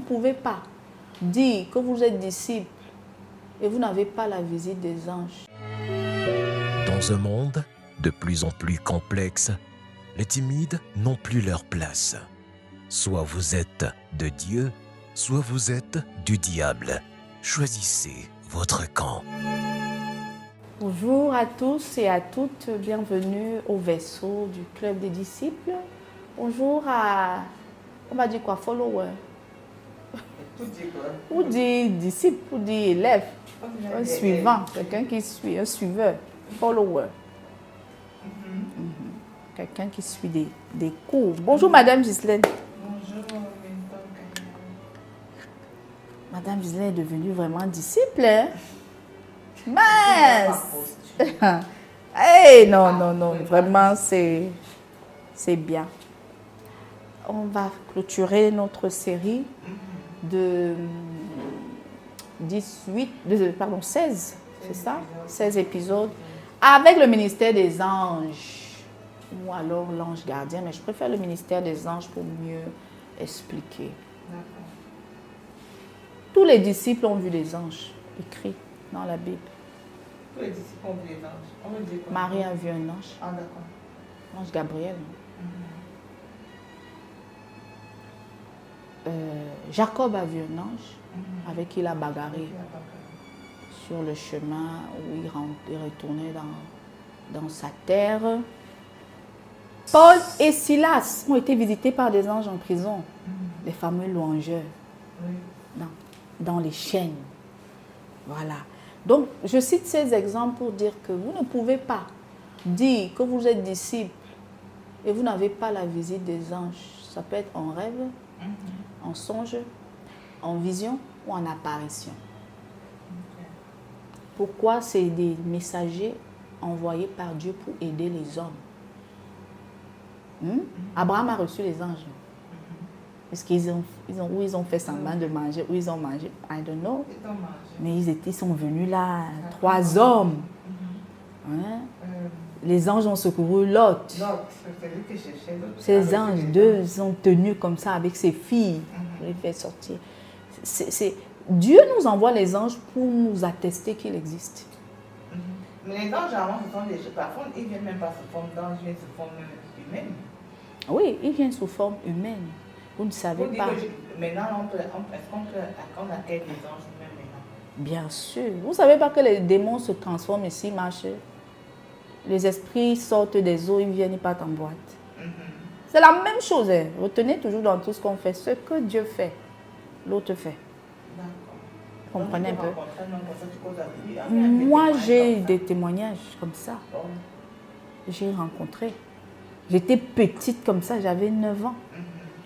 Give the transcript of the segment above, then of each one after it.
pouvez pas dire que vous êtes disciple et vous n'avez pas la visite des anges. Dans un monde de plus en plus complexe, les timides n'ont plus leur place. Soit vous êtes de Dieu, soit vous êtes du diable. Choisissez votre camp. Bonjour à tous et à toutes, bienvenue au vaisseau du Club des disciples. Bonjour à, on va dire quoi, follower. Ou dire disciple, ou dire élève, un suivant, quelqu'un qui suit, un suiveur, follower. Quelqu'un qui suit des cours. Bonjour Madame Ghislaine. Bonjour, Madame Ghislaine est devenue vraiment disciple, hein? Mince! Hey, non, vraiment c'est bien. On va clôturer notre série de 16, c'est ça? 16 épisodes avec le ministère des anges ou alors l'ange gardien, mais je préfère le ministère des anges pour mieux expliquer. Tous les disciples ont vu les anges écrits dans la Bible. Tous les disciples ont vu les anges. On veut dire quoi? Marie a vu un ange, Ah, d'accord. l'ange Gabriel. Jacob a vu un ange avec qui il a bagarré sur le chemin où il retournait dans sa terre. Paul et Silas ont été visités par des anges en prison, les fameux louangeurs, dans les chaînes. Voilà. Donc, je cite ces exemples pour dire que vous ne pouvez pas dire que vous êtes disciple et vous n'avez pas la visite des anges. Ça peut être en rêve, en songe, en vision ou en apparition. Pourquoi? C'est des messagers envoyés par Dieu pour aider les hommes. Abraham a reçu les anges. Est-ce qu'ils ont fait semblant de manger, ou ils ont mangé, I don't know. Mais ils sont venus là, 3 hommes. Les anges ont secouru Lot. Ces anges, 2 sont tenus comme ça avec ses filles. Pour les faire sortir. Dieu nous envoie les anges pour nous attester qu'il existe. Mais les anges, avant, ce sont des choses. Parfois, ils ne viennent même pas sous forme d'ange, ils viennent sous forme humaine. Oui, ils viennent sous forme humaine. Vous ne savez pas. Maintenant, est-ce qu'on peut accueillir les anges nous-mêmes maintenant? Bien sûr. Vous ne savez pas que les démons se transforment ici, marchent. Les esprits sortent des eaux, ils viennent, ils partent en boîte. C'est la même chose. Hein. Retenez toujours dans tout ce qu'on fait. Ce que Dieu fait, l'autre fait. Vous comprenez un peu? Moi, j'ai des témoignages comme ça. J'ai rencontré. J'étais petite comme ça, j'avais 9 ans.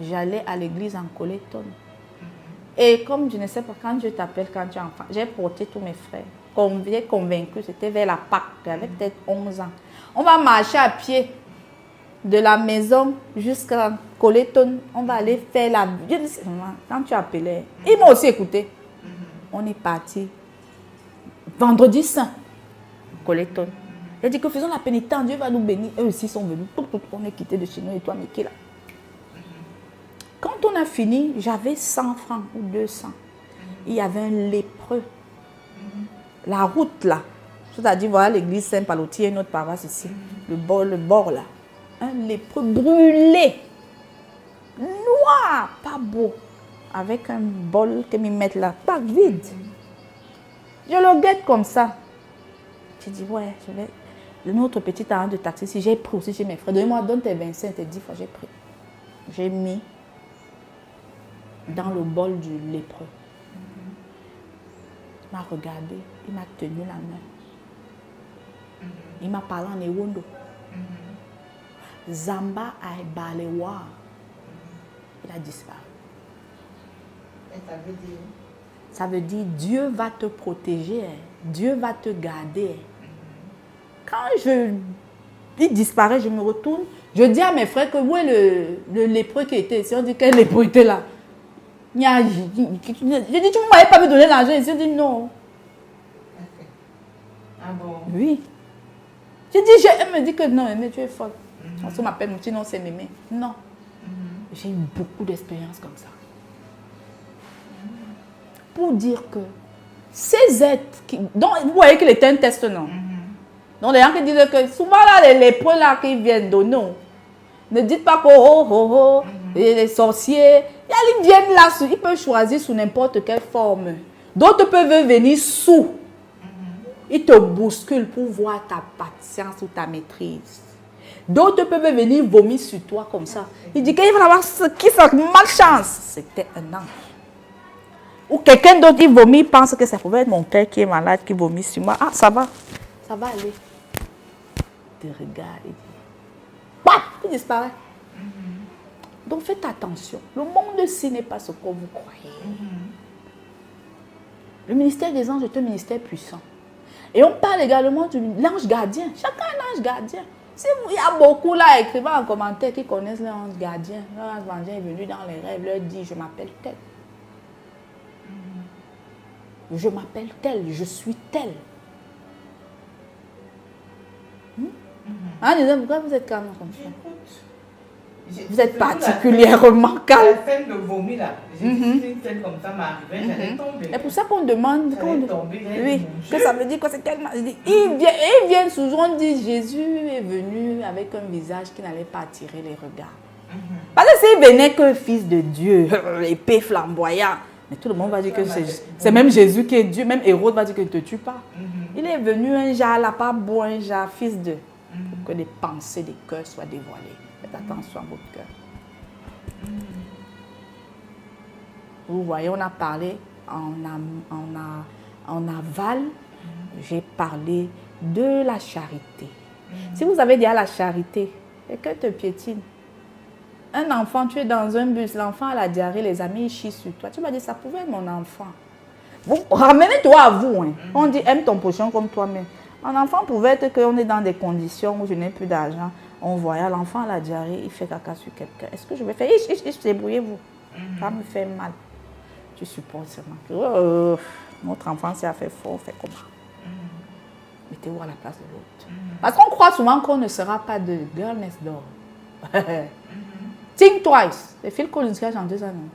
J'allais à l'église en Coléton. Et comme je ne sais pas, quand je t'appelle, quand tu es enfant, j'ai porté tous mes frères. Convaincu, c'était vers la Pâque, j'avais peut-être 11 ans. On va marcher à pied de la maison jusqu'à Coléton. On va aller faire la... Quand tu appelais, ils m'ont aussi écouté. On est parti. Vendredi saint, Coléton. J'ai dit que faisons la pénitence, Dieu va nous bénir. Eux aussi sont venus. On est quitté de chez nous et toi, mais qui là? Quand on a fini, j'avais 100 francs ou 200. Il y avait un lépreux. La route là, c'est-à-dire voilà l'église Saint-Palotier, notre paroisse ici, le bord là. Un lépreux brûlé, noir, pas beau, avec un bol que me mettent là, pas vide. Je le guette comme ça. J'ai dit, ouais, je vais... Notre petit arrêt de taxi, si j'ai pris aussi chez mes frères, donne tes 25, tes 10 fois, j'ai pris. J'ai mis dans le bol du lépreux. Il m'a regardé, il m'a tenu la main. Il m'a parlé en Ewondo. Zamba Aibalewa. Il a disparu. Et ça veut dire? Ça veut dire Dieu va te protéger, Dieu va te garder. Quand il disparaît, je me retourne, je dis à mes frères que où est le lépreux qui était ici? On dit quel lépreux était là? Je dis, tu ne m'avais pas me donner l'argent ici? On dit non. Ah bon? Oui. Je dis, elle me dit que non, mais tu es folle. On m'appelle mon petit nom, c'est Mémé. Non. J'ai eu beaucoup d'expériences comme ça. pour dire que ces êtres, donc vous voyez qu'il était un test, non? Donc les gens qui disent que souvent là, les lépreux là qui viennent donner, ne dites pas que les sorciers, ils viennent là, ils peuvent choisir sous n'importe quelle forme. D'autres peuvent venir sous. Ils te bousculent pour voir ta patience ou ta maîtrise. D'autres peuvent venir vomir sur toi comme ça. Il dit qu'il va avoir qui ça malchance. C'était un ange. Ou quelqu'un d'autre, il vomit, pense que ça pouvait être mon père qui est malade, qui vomit sur moi. Ah, ça va aller. Il te regarde et dit, paf, il disparaît. Donc faites attention. Le monde-ci n'est pas ce que vous croyez. Le ministère des anges est un ministère puissant. Et on parle également de l'ange gardien. Chacun a un ange gardien. Il y a beaucoup là écrivant en commentaire qui connaissent l'ange gardien. L'ange gardien est venu dans les rêves, leur dit, je m'appelle tel. Je m'appelle tel, je suis tel. Disant, pourquoi vous êtes calme comme ça? Vous êtes particulièrement calme. La scène de vomi là, j'ai dit une scène comme ça m'arrivait, j'allais tomber. C'est pour ça qu'on demande. Oui, que ça veut dire que c'est tellement. Ils viennent souvent dire Jésus est venu avec un visage qui n'allait pas attirer les regards. Parce que s'il venait qu'un fils de Dieu, épée flamboyant, mais tout le monde va dire que c'est même Jésus qui est Dieu, même Hérode va dire qu'il ne te tue pas. Il est venu un genre là, pas beau, un genre fils de. Pour que les pensées des cœurs soient dévoilées. Faites attention à votre cœur. Vous voyez, on a parlé en aval, j'ai parlé de la charité. Si vous avez dit à la charité, quelqu'un te piétine. Un enfant, tu es dans un bus, l'enfant a la diarrhée, les amis ils chient sur toi. Tu vas dire, ça pouvait être mon enfant. Ramenez-toi à vous. Hein. On dit, aime ton prochain comme toi-même. Un enfant pouvait être qu'on est dans des conditions où je n'ai plus d'argent. On voit l'enfant à la diarrhée, il fait caca sur quelqu'un. Est-ce que je vais faire, débrouillez-vous. Ça me fait mal. Tu supportes seulement. Notre enfant s'est fait fort, on fait comment? Mettez-vous à la place de l'autre. Parce qu'on croit souvent qu'on ne sera pas de girl next door. Think twice. C'est Phil Collins qui a chanté ça, non?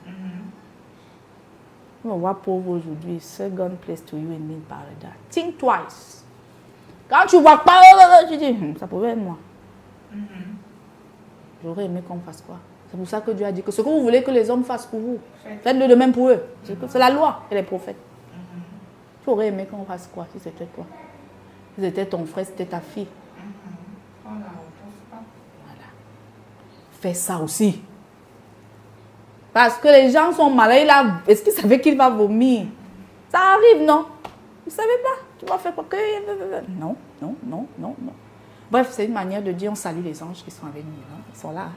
On voit pauvre aujourd'hui. Second place to you in me paradise. Think twice. Quand tu vois pas, tu dis, ça pouvait être moi. J'aurais aimé qu'on fasse quoi? C'est pour ça que Dieu a dit que ce que vous voulez que les hommes fassent pour vous, faites-le de même pour eux. C'est la loi et les prophètes. Tu aurais aimé qu'on fasse quoi si c'était toi? Si c'était ton frère, c'était ta fille. Voilà. Fais ça aussi. Parce que les gens sont malades. Est-ce qu'ils savaient qu'il va vomir? Ça arrive, non? Vous ne savez pas. Tu vas faire quoi? Non. Bref, c'est une manière de dire on salue les anges qui sont avec nous. Hein? Ils sont là.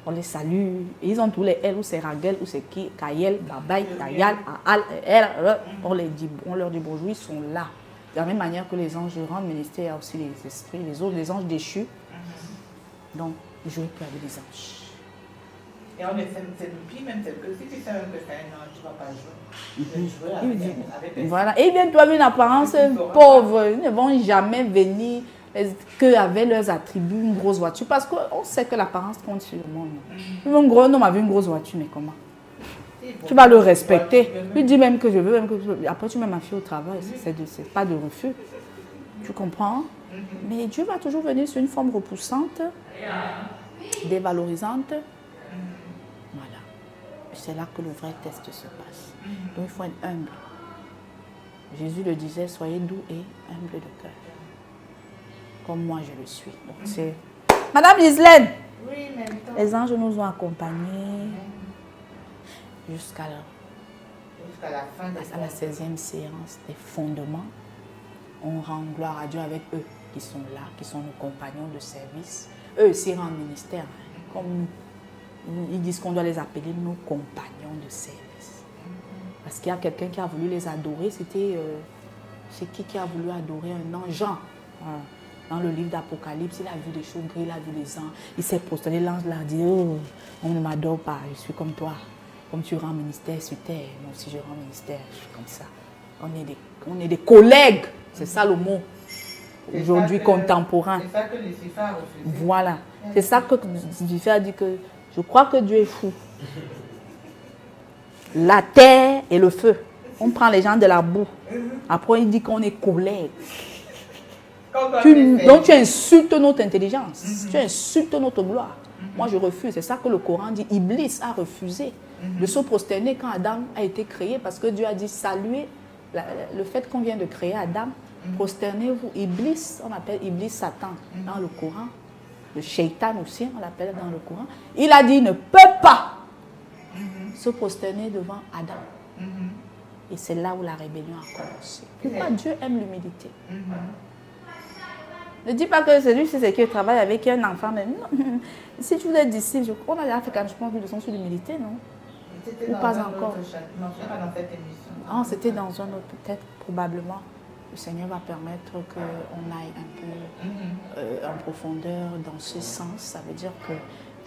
On les salue. Ils ont tous les L ou c'est Ragel ou c'est qui? Kayel, Babaï, Kayal, Aal, on leur dit bonjour, ils sont là. De la même manière que les anges rendent ministère, il y a aussi les esprits, les autres, les anges déchus. Donc, jouez plus avec les anges. Et on est puis même que si tu sais même que c'est un ange, tu ne vas pas jouer. Voilà. Et ils viennent trouver une apparence pauvre. Ils ne vont jamais venir qu'avec leurs attributs, une grosse voiture. Parce qu'on sait que l'apparence compte sur le monde. Un gros homme avait une grosse voiture, mais comment? Tu vas le respecter. Lui dit même que je veux, même que après tu mets ma fille au travail. C'est pas de refus. Tu comprends? Mais Dieu va toujours venir sur une forme repoussante, dévalorisante. Voilà. C'est là que le vrai test se passe. Donc il faut être humble. Jésus le disait, soyez doux et humble de cœur. Comme moi je le suis. Donc c'est... Madame Gislaine, oui, les anges nous ont accompagnés jusqu'à la fin de la 16e séance des fondements. On rend gloire à Dieu avec eux qui sont là, qui sont nos compagnons de service. Eux aussi rendent ministère. Comme ils disent qu'on doit les appeler nos compagnons de service. Parce qu'il y a quelqu'un qui a voulu les adorer. C'est qui a voulu adorer un ange? Jean. Dans le livre d'Apocalypse, il a vu des choses gris, il a vu des anges. Il s'est prosterné, l'ange l'a dit, oh, on ne m'adore pas, je suis comme toi. Comme tu rends ministère sur terre, moi aussi je rends ministère, je suis comme ça. On est des collègues, c'est ça le mot. Aujourd'hui contemporain. C'est ça que Lucifer a refusé. Voilà. C'est ça que Lucifer a dit que je crois que Dieu est fou. La terre et le feu. On prend les gens de la boue. Après, il dit qu'on est collègues. Comme Donc tu insultes notre intelligence. Tu insultes notre gloire. Moi, je refuse. C'est ça que le Coran dit. Iblis a refusé de se prosterner quand Adam a été créé parce que Dieu a dit saluer le fait qu'on vient de créer Adam. Prosternez-vous. Iblis, on appelle Iblis Satan dans le Coran. Le Shaitan aussi, on l'appelle dans le Coran. Il a dit il ne peut pas se prosterner devant Adam. Et c'est là où la rébellion a commencé. Pourquoi Dieu aime l'humilité? Ne dis pas que celui-ci c'est qui travaille avec un enfant. Mais non. Si tu es disciple, on a déjà fait quand je pense une leçon sur l'humilité, non? Ou pas encore? Non, c'est pas dans cette émission. Ah, c'était dans un autre, peut-être, probablement. Le Seigneur va permettre qu'on aille un peu en profondeur dans ce sens. Ça veut dire que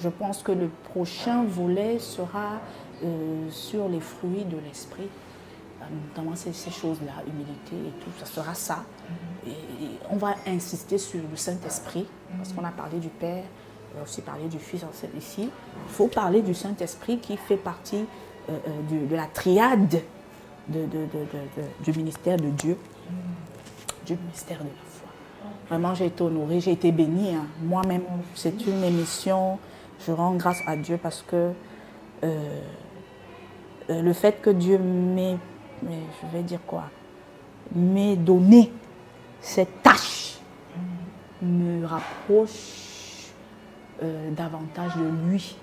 je pense que le prochain volet sera sur les fruits de l'esprit. Notamment ces choses-là, humilité et tout, ça sera ça. Et on va insister sur le Saint-Esprit, parce qu'on a parlé du Père, on a aussi parlé du Fils ici. Il faut parler du Saint-Esprit qui fait partie de la triade du ministère de Dieu, du ministère de la foi. Vraiment, j'ai été honorée, j'ai été bénie. Hein. Moi-même, c'est une émission, je rends grâce à Dieu parce que le fait que Dieu m'ait donné cette tâche me rapproche davantage de lui.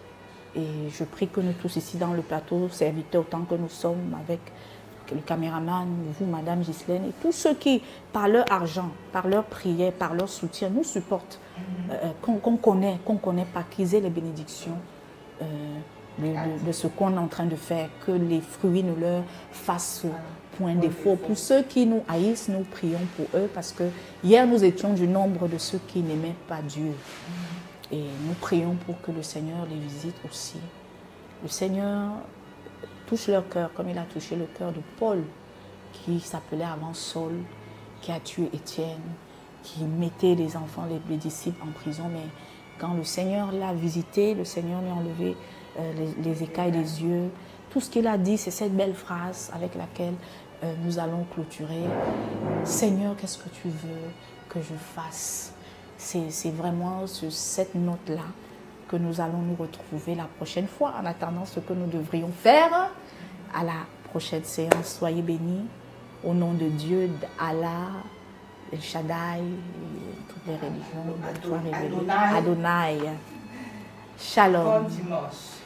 Et je prie que nous tous ici dans le plateau, serviteurs autant que nous sommes, avec le caméraman, vous, Madame Ghislaine, et tous ceux qui, par leur argent, par leur prière, par leur soutien, nous supportent, qu'on connaît pas, qu'ils aient les bénédictions de ce qu'on est en train de faire, que les fruits ne leur fassent point défaut. Pour ceux qui nous haïssent, nous prions pour eux, parce que hier nous étions du nombre de ceux qui n'aimaient pas Dieu. Et nous prions pour que le Seigneur les visite aussi. Le Seigneur touche leur cœur comme il a touché le cœur de Paul, qui s'appelait avant Saul, qui a tué Étienne, qui mettait les enfants, les disciples en prison. Mais quand le Seigneur l'a visité, le Seigneur lui a enlevé les écailles des yeux. Tout ce qu'il a dit, c'est cette belle phrase avec laquelle nous allons clôturer. Seigneur, qu'est-ce que tu veux que je fasse? C'est vraiment sur cette note-là que nous allons nous retrouver la prochaine fois. En attendant, ce que nous devrions faire à la prochaine séance. Soyez bénis au nom de Dieu, d'Allah, El Shaddai, toutes les religions, Adonai. Shalom. Bon dimanche.